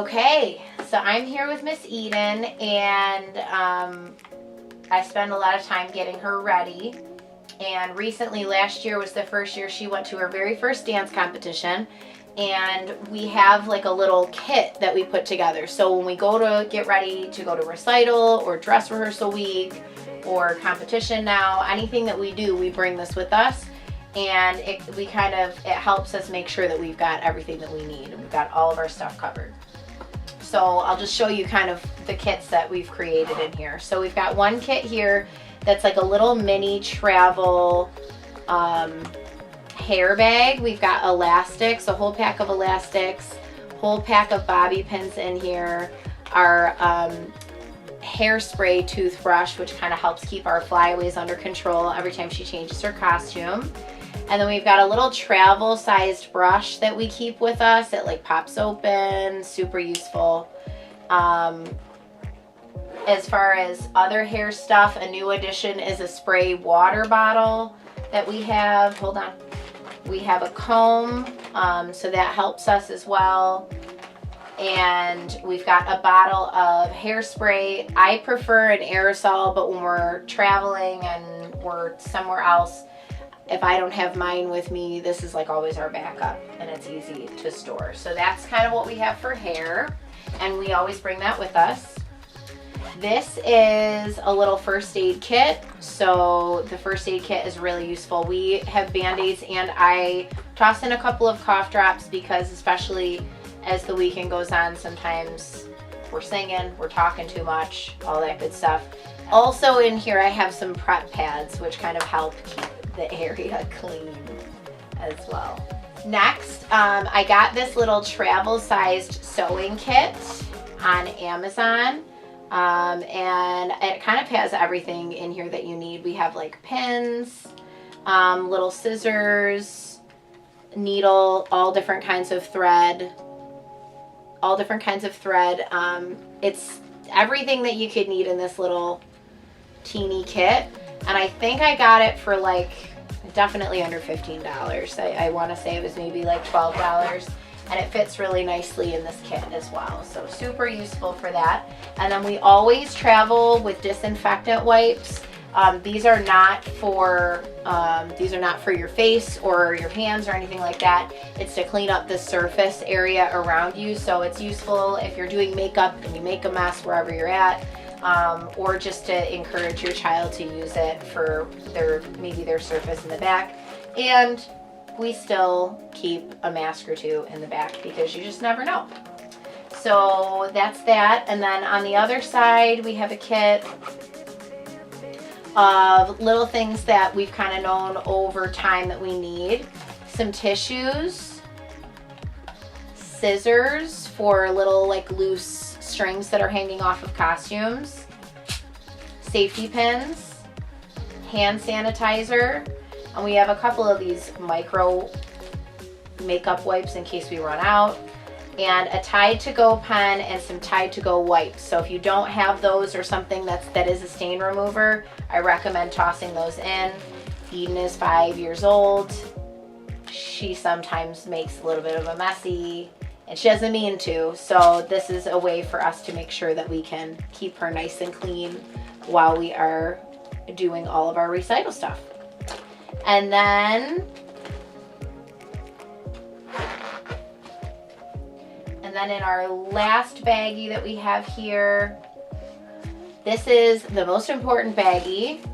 Okay, so I'm here with Miss Eden, and I spend a lot of time getting her ready. And recently, last year was the first year she went to her very first dance competition, and we have like a little kit that we put together. So when we go to get ready to go to recital or dress rehearsal week or competition now, anything that we do, we bring this with us. And it helps us make sure that we've got everything that we need and we've got all of our stuff covered. So I'll just show you kind of the kits that we've created in here. So we've got one kit here that's like a little mini travel hair bag. We've got elastics, a whole pack of elastics, whole pack of bobby pins in here, our hairspray toothbrush, which kind of helps keep our flyaways under control every time she changes her costume. And then we've got a little travel sized brush that we keep with us. It like pops open, super useful. As far as other hair stuff, a new addition is a spray water bottle that we have. Hold on. We have a comb, so that helps us as well. And we've got a bottle of hairspray. I prefer an aerosol, but when we're traveling and we're somewhere else, if I don't have mine with me, this is like always our backup, and it's easy to store. So that's kind of what we have for hair, and we always bring that with us. This is a little first aid kit. So the first aid kit is really useful. We have Band-Aids, and I toss in a couple of cough drops because especially as the weekend goes on, sometimes we're singing, we're talking too much, all that good stuff. Also in here I have some prep pads, which kind of help keep the area clean as well. Next, I got this little travel sized sewing kit on Amazon. And it kind of has everything in here that you need. We have like pins, little scissors, needle, all different kinds of thread. It's everything that you could need in this little teeny kit. And I think I got it for like definitely under $15. I want to say it was maybe like $12. And it fits really nicely in this kit as well. So super useful for that. And then we always travel with disinfectant wipes. These are not for your face or your hands or anything like that. It's to clean up the surface area around you. So it's useful if you're doing makeup and you make a mess wherever you're at, or just to encourage your child to use it for maybe their surface in the back. And we still keep a mask or two in the back because you just never know. So that's that. And then on the other side, we have a kit of little things that we've kind of known over time that we need. Some tissues, scissors for little like loose strings that are hanging off of costumes, safety pins, hand sanitizer, and we have a couple of these micro makeup wipes in case we run out, and a Tide to Go pen and some Tide to Go wipes. So if you don't have those or something that is a stain remover, I recommend tossing those in. Eden is 5 years old. She sometimes makes a little bit of a messy, and she doesn't mean to. So this is a way for us to make sure that we can keep her nice and clean while we are doing all of our recital stuff. And then in our last baggie that we have here, this is the most important baggie.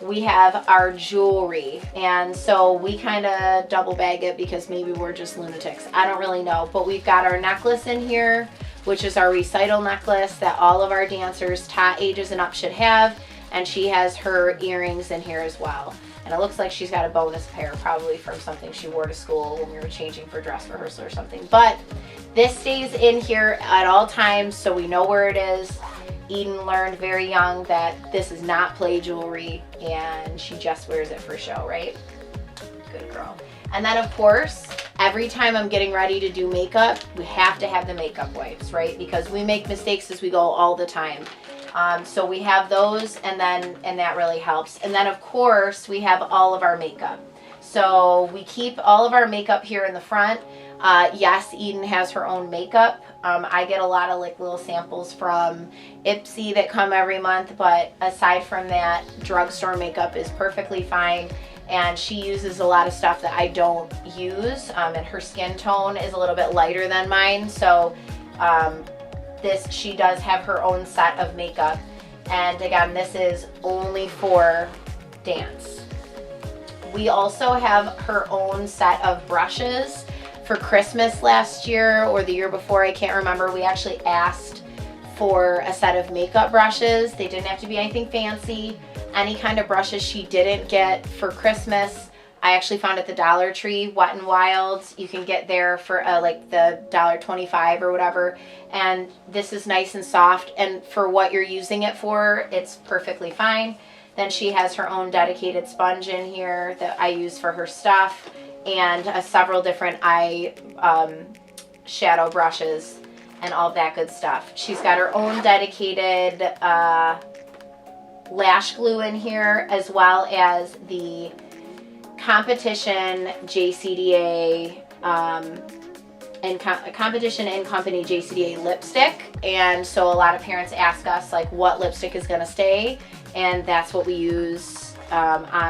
We have our jewelry, and so we kind of double bag it because maybe we're just lunatics. I don't really know, but we've got our necklace in here, which is our recital necklace that all of our dancers, tot ages and up, should have, and she has her earrings in here as well. And it looks like she's got a bonus pair, probably from something she wore to school when we were changing for dress rehearsal or something. But this stays in here at all times, so we know where it is. Eden learned very young that this is not play jewelry, and she just wears it for show, right? Good girl. And then of course, every time I'm getting ready to do makeup, we have to have the makeup wipes, right? Because we make mistakes as we go all the time. So we have those, and that really helps. And then of course we have all of our makeup. So we keep all of our makeup here in the front. Yes, Eden has her own makeup. I get a lot of like little samples from Ipsy that come every month, but aside from that, drugstore makeup is perfectly fine. And she uses a lot of stuff that I don't use, and her skin tone is a little bit lighter than mine, so she does have her own set of makeup. And again, this is only for dance. We also have her own set of brushes. For Christmas last year or the year before, I can't remember, we actually asked for a set of makeup brushes. They didn't have to be anything fancy. Any kind of brushes she didn't get for Christmas, I actually found at the Dollar Tree, Wet n Wild. You can get there for like the $1.25 or whatever. And this is nice and soft, and for what you're using it for, it's perfectly fine. Then she has her own dedicated sponge in here that I use for her stuff, and several different eye shadow brushes and all that good stuff. She's got her own dedicated lash glue in here, as well as the competition JCDA and competition and company JCDA lipstick. And so a lot of parents ask us like what lipstick is going to stay, and that's what we use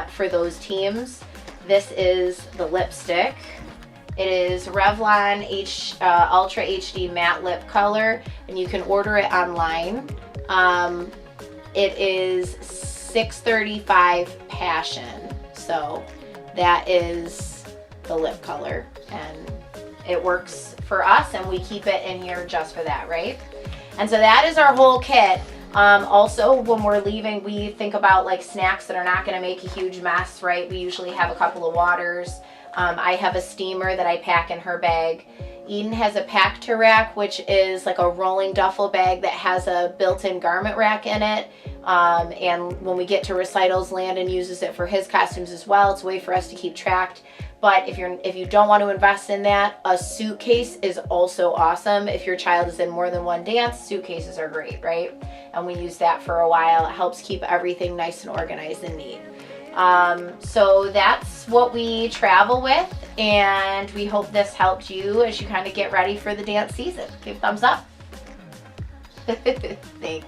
for those teams. This is the lipstick. It is Revlon Ultra HD Matte Lip Color, and you can order it online. It is 635 Passion, so that is the lip color, and it works for us, and we keep it in here just for that, right? And so that is our whole kit. Also, when we're leaving, we think about like snacks that are not going to make a huge mess, right? We usually have a couple of waters. I have a steamer that I pack in her bag. Eden has a pack to rack, which is like a rolling duffel bag that has a built-in garment rack in it. And when we get to recitals, Landon uses it for his costumes as well. It's a way for us to keep track. But if you don't want to invest in that, a suitcase is also awesome. If your child is in more than one dance, suitcases are great, right? And we use that for a while. It helps keep everything nice and organized and neat. So that's what we travel with, and we hope this helped you as you kind of get ready for the dance season. Give a thumbs up. Thanks.